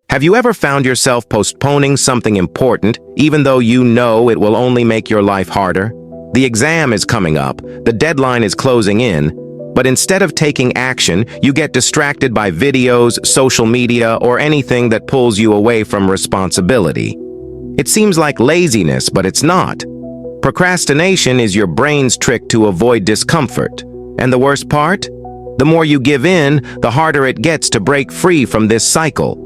Have you ever found yourself postponing something important, even though you know it will only make your life harder? The exam is coming up, the deadline is closing in, but instead of taking action, you get distracted by videos, social media, or anything that pulls you away from responsibility. It seems like laziness, but it's not. Procrastination is your brain's trick to avoid discomfort. And the worst part? The more you give in, the harder it gets to break free from this cycle.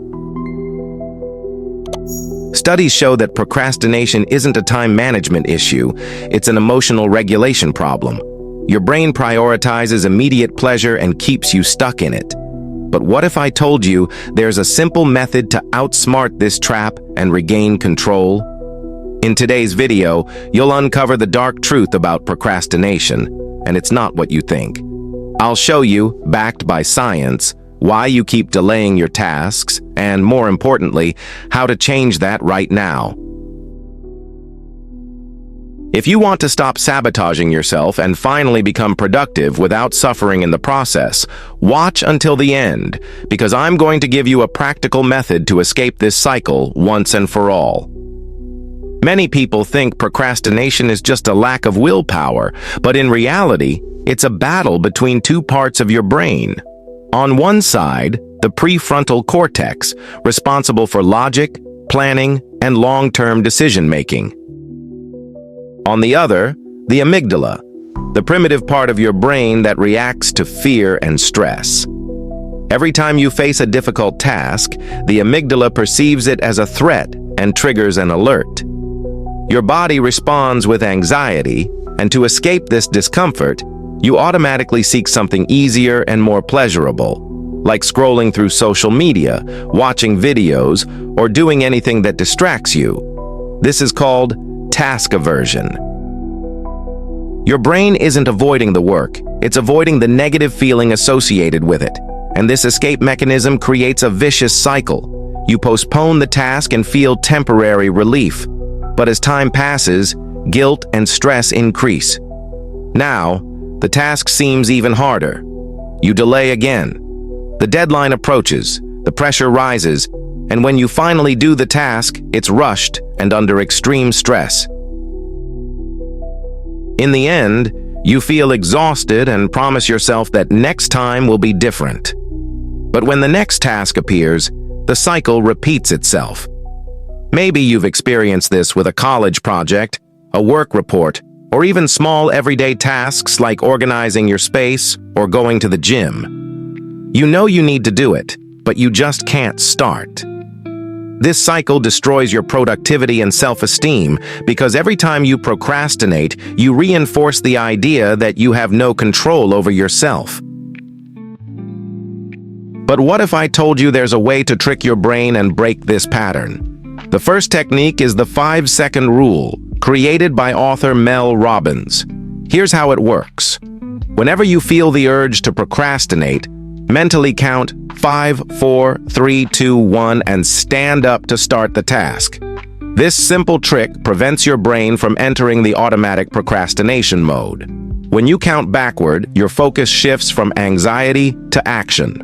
Studies show that procrastination isn't a time management issue, it's an emotional regulation problem. Your brain prioritizes immediate pleasure and keeps you stuck in it. But what if I told you there's a simple method to outsmart this trap and regain control? In today's video, you'll uncover the dark truth about procrastination, and it's not what you think. I'll show you, backed by science, why you keep delaying your tasks, and more importantly, how to change that right now. If you want to stop sabotaging yourself and finally become productive without suffering in the process, watch until the end, because I'm going to give you a practical method to escape this cycle once and for all. Many people think procrastination is just a lack of willpower, but in reality, it's a battle between two parts of your brain. On one side, the prefrontal cortex, responsible for logic, planning, and long-term decision-making. On the other, the amygdala, the primitive part of your brain that reacts to fear and stress. Every time you face a difficult task, the amygdala perceives it as a threat and triggers an alert. Your body responds with anxiety, and to escape this discomfort, you automatically seek something easier and more pleasurable, like scrolling through social media, watching videos, or doing anything that distracts you. This is called task aversion. Your brain isn't avoiding the work, it's avoiding the negative feeling associated with it. And this escape mechanism creates a vicious cycle. You postpone the task and feel temporary relief. But as time passes, guilt and stress increase. Now, the task seems even harder. You delay again. The deadline approaches, the pressure rises, and when you finally do the task, it's rushed and under extreme stress. In the end, you feel exhausted and promise yourself that next time will be different. But when the next task appears, the cycle repeats itself. Maybe you've experienced this with a college project, a work report, or even small everyday tasks like organizing your space or going to the gym. You know you need to do it, but you just can't start. This cycle destroys your productivity and self-esteem because every time you procrastinate, you reinforce the idea that you have no control over yourself. But what if I told you there's a way to trick your brain and break this pattern? The first technique is the 5-second rule, created by author Mel Robbins. Here's how it works. Whenever you feel the urge to procrastinate, mentally count 5, 4, 3, 2, 1 and stand up to start the task. This simple trick prevents your brain from entering the automatic procrastination mode. When you count backward, your focus shifts from anxiety to action.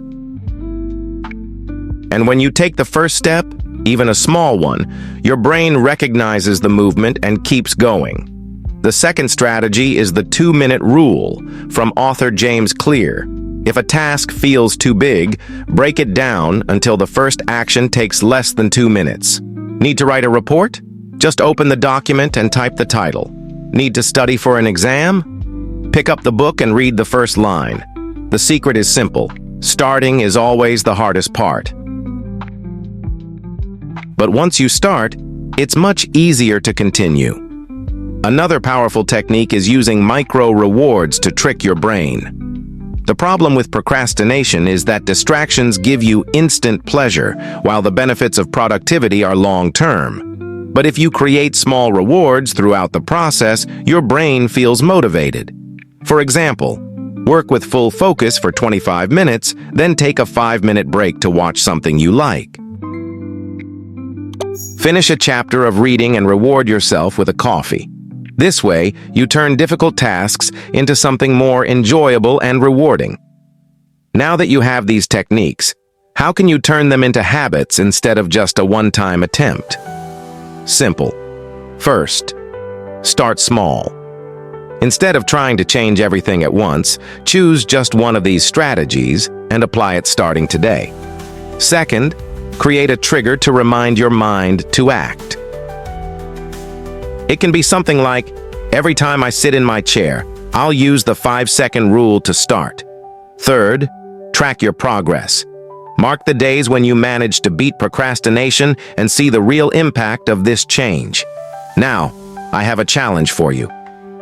And when you take the first step, even a small one, your brain recognizes the movement and keeps going. The second strategy is the 2-minute rule from author James Clear. If a task feels too big, break it down until the first action takes less than 2 minutes. Need to write a report? Just open the document and type the title. Need to study for an exam? Pick up the book and read the first line. The secret is simple. Starting is always the hardest part. But once you start, it's much easier to continue. Another powerful technique is using micro rewards to trick your brain. The problem with procrastination is that distractions give you instant pleasure, while the benefits of productivity are long-term. But if you create small rewards throughout the process, your brain feels motivated. For example, work with full focus for 25 minutes, then take a 5-minute break to watch something you like. Finish a chapter of reading and reward yourself with a coffee. This way, you turn difficult tasks into something more enjoyable and rewarding. Now that you have these techniques, How can you turn them into habits instead of just a one-time attempt? Simple. First, start small. Instead of trying to change everything at once, choose just one of these strategies and apply it starting today. Second, create a trigger to remind your mind to act. It can be something like, every time I sit in my chair, I'll use the 5-second rule to start. Third, track your progress. Mark the days when you manage to beat procrastination and see the real impact of this change. Now, I have a challenge for you.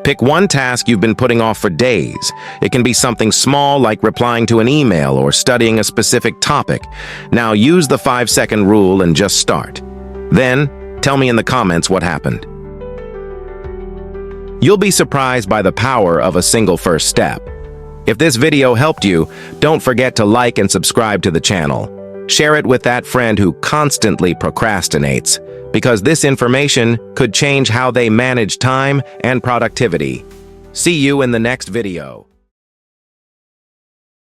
Pick one task you've been putting off for days. It can be something small like replying to an email or studying a specific topic. Now use the 5-second rule and just start. Then, tell me in the comments what happened. You'll be surprised by the power of a single first step. If this video helped you, don't forget to like and subscribe to the channel. Share it with that friend who constantly procrastinates, because this information could change how they manage time and productivity. See you in the next video.